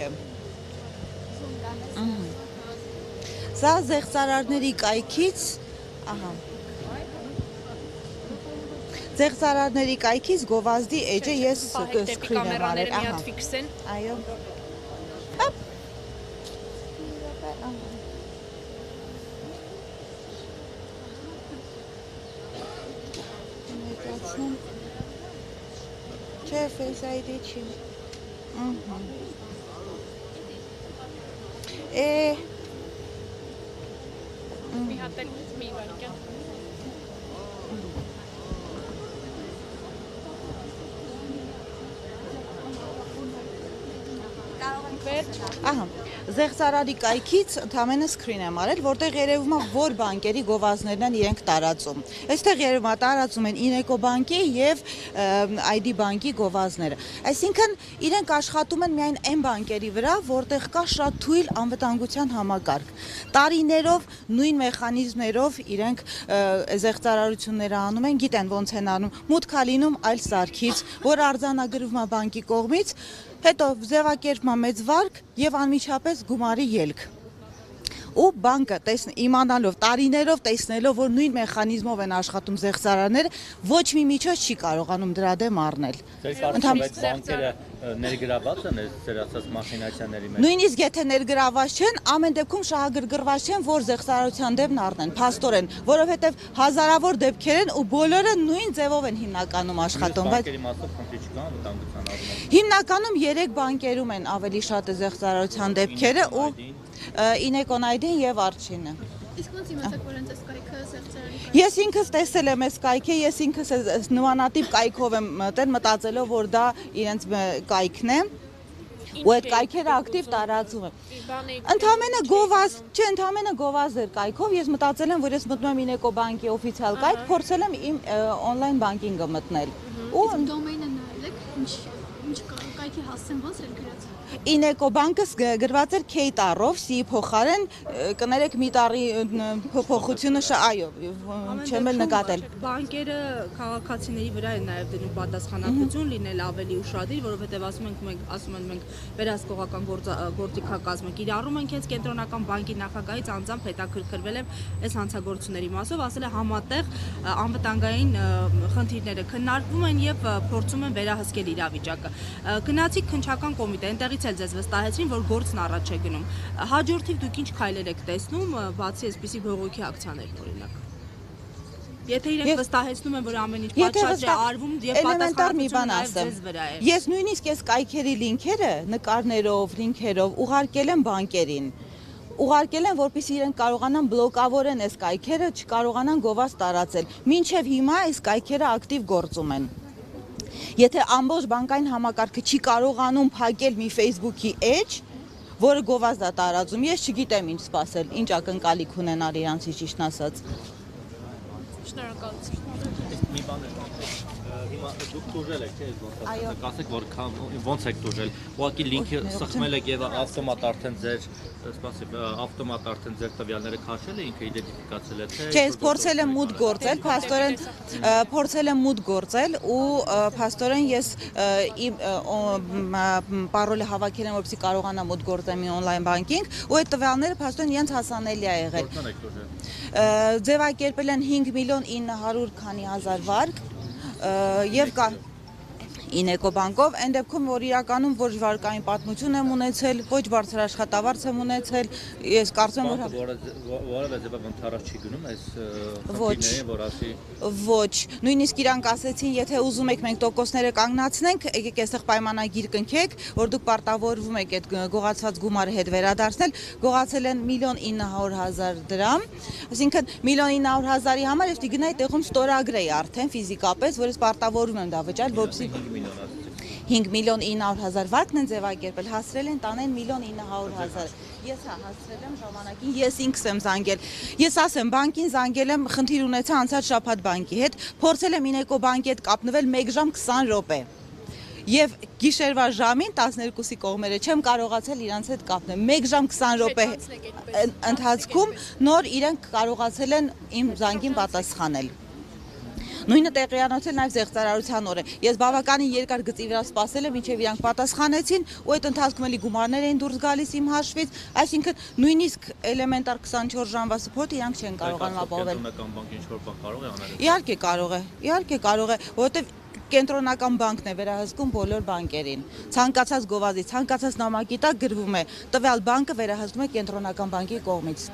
է։ Սա զեղծարարների կայքից, ահա։ Զեղծարարների կայքից գովազդի էջը ես սկրին եմ արել, ահա։ Այո։ Չէ, Face ID չի։ Մի հատ էլ մի վարկյան։ Ահա, զեղծարարի կայքից ընդամենը սկրին եմ արել, որտեղ երևում է, որ բանկերի գովազդներն են իրենք տարածում։ Այստեղ երևում է տարածում են Ineco բանկի եւ ID բանկի գովազդները։ Այսինքն իրենք աշխատում են միայն այն բանկերի վրա, որտեղ կա շատ թույլ անվտանգության համակարգ։ Տարիներով նույն մեխանիզմներով իրենք զեղծարարությունները անում են, գիտեն ոնց են անում։ Մուտք լինում այլ սարքից, որ արձանագրվում է բանկի կողմից, հետո ձևակերպում է մեծ վարկ եւ անմիջապես գումարի ելք։ Ու բանկը իմանալով, տարիներով տեսնելով, որ նույն մեխանիզմով են աշխատում զեղծարարները, ոչ մի միջոց չի կարողանում դրա դեմ առնել։ Բանկերը ներգրաված են ձեր ասած մախինացիաների մեջ։ Նույնիսկ եթե ներգրաված չեն, ամեն դեպքում շահագրգռված չեն, որ զեղծարարության դեմ առնեն, փաստորեն, որովհետև հազարավոր դեպքեր են ու բոլորը նույն ձևով են հիմնականում աշխատում, բայց բանկերի մասով խնդիր չկա վտանգության առումով։ Հիմնականում 3 բանկերում են ավելի շատ զեղծարարության դեպքերը ու Ineco ID-ն եւ Archine-ը։ Իսկ ոնց իմացաք, որ հենց այս կայքը զեղծարարի։ Ես ինքս տեսել եմ այս կայքը, ես ինքս նմանատիպ կայքով եմ մտել, մտածելով, որ դա իրենց կայքն է։ Ու այդ կայքերը ակտիվ տարածում եմ։ Ընդամենը գովազդ, չէ, ընդամենը գովազդ էր կայքով, ես մտածել եմ, որ ես մտնում եմ Ineco բանկի օֆիցիալ կայք, փորձել եմ իմ on-line banking-ը մտնել։ Ու դոմեյնը նայել եք, ինչ կայքի հասցեն ոնց էր գրած։ Ineco բանկը գրված էր K տառով, C-ի փոխարեն, կներեք մի տառի փոփոխությունը, այո, չեմ էլ նկատել։ Բանկերը քաղաքացիների վրա են նաև դնում պատասխանատվություն լինել ավելի ուշադիր, որովհետև ասում են մենք վերահսկողական գործիքակազմը կիրառում ենք հենց կենտրոնական բանկի նախագահից անձամբ հետաքրքրվել եմ այս հանցագործությունների մասով, ասել է համատեղ անվտանգային խնդիրները քննարկվում են եւ փորձում են վերահսկել իրավիճակը։ Գնացիք քննչական կոմիտե, այնտեղից էլ ձեզ վստահեցին, որ գործն առաջ է գնում։ Հաջորդիվ դուք ինչ քայլեր եք տեսնում, բացի այսպիսի բողոքի ակցիաներն օրինակ։ Եթե իրենք վստահեցնում են, որ ամեն ինչ պատշաճ է արվում եւ պատասխանատվությունը ձեզ վրա է։ Ես նույնիսկ այս կայքերի լինքերը նկարներով, լինքերով ուղարկել եմ բանկերին։ Ուղարկել են, որպեսզի իրենք կարողանան բլոկավորեն այս կայքերը, չկարողանան գովազդ տարածել։ Մինչև հիմա այս կայքերը ակտիվ գործում են։ Եթե ամբողջ բանկային համակարգը չի կարողանում փակել մի Facebook-ի էջ, որը գովազդ է տարածում, ես չգիտեմ ինչ սպասել, ինչ ակնկալիք ունենալ իրանցից ճիշտն ասած։ Շնորհակալություն։ Մի բան է, հիմա դուք տուժել եք, չէ՞, ոնց ասեք, որ ոնց եք տուժել։ Ուղղակի լինքը սխմել եք եւ ավտոմատ արդեն ձեր, ավտոմատ արդեն ձեր տվյալները քաշել է, ինքը իդենտիֆիկացել է, թե։ Չէ, ես փորձել եմ մուտք գործել, փաստորեն փորձել եմ մուտք գործել ու փաստորեն ես իմ պարոլը հավաքել եմ, որպեսզի կարողանամ մուտք գործել մի on-line banking, ու այդ տվյալները փաստորեն իրենց հասանելի է եղել։ Որքան եք տուժել։ Ձևակերպել են 5 միլիոն 900 քանի հազար վարկ եւ կա Ineco բանկով, այն դեպքում, որ իրականում ոչ վարկային պատմություն եմ ունեցել, ոչ բարձր աշխատավարձ եմ ունեցել, ես կարծում եմ, որ որևէ ձևով ընդառաջ չի գնում այս խնդիրներին, որ ասի ոչ, նույնիսկ իրանք ասեցին, եթե ուզում եք մենք տոկոսները կանգնացնենք, եկեք այստեղ պայմանագիր կնքեք, որ դուք պարտավորվում եք այդ գողացված գումարը հետ վերադարձնել, գողացել են 1.900.000 դրամ, այսինքն 1.900.000-ի համար ես գնայի տեղում ստորագրեի արդեն ֆիզիկապես, որ ես պարտավորվում եմ դա վճարել, որպեսզի 5 միլիոն 900.000 վարկն են ձևակերպել, հասրել են տանեն 1.900.000։ Ես հասրել եմ ժամանակին, ես ինքս եմ զանգել։ Ես ասեմ, բանկին զանգել եմ, խնդիր ունեցա անցած շաբաթ բանկի հետ, փորձել եմ Ineco բանկի հետ կապնվել 1 ժամ 20 րոպե։ Եվ գիշերվա ժամին 12-ի կողմերը չեմ կարողացել իրանց հետ կապնել։ 1 ժամ 20 րոպե ընթացքում նոր իրենք կարողացել են իմ զանգին պատասխանել։ Նույնը տեղի անցել նաև զեղծարարության օրը։ Ես բավականին երկար գծի վրա սպասել եմ, մինչև իրանք պատասխանեցին, ու այդ ընթացքում էլի գումարներ էին դուրս գալիս իմ հաշվից, այսինքն նույնիսկ էլեմենտար 24 ժամվա սփոթ իրանք չեն կարողանում ապահովել։ Կենտրոնական բանկը ինչ-որ բան կարող է անել։ Իհարկե կարող է, որովհետև կենտրոնական բանկն է վերահսկում բոլոր բանկերին։ Ցանկացած գովազդի, ցանկացած նամակի տակ գրվում է, տվյալ բանկը վերահսկում է կենտրոնական բանկի կողմից։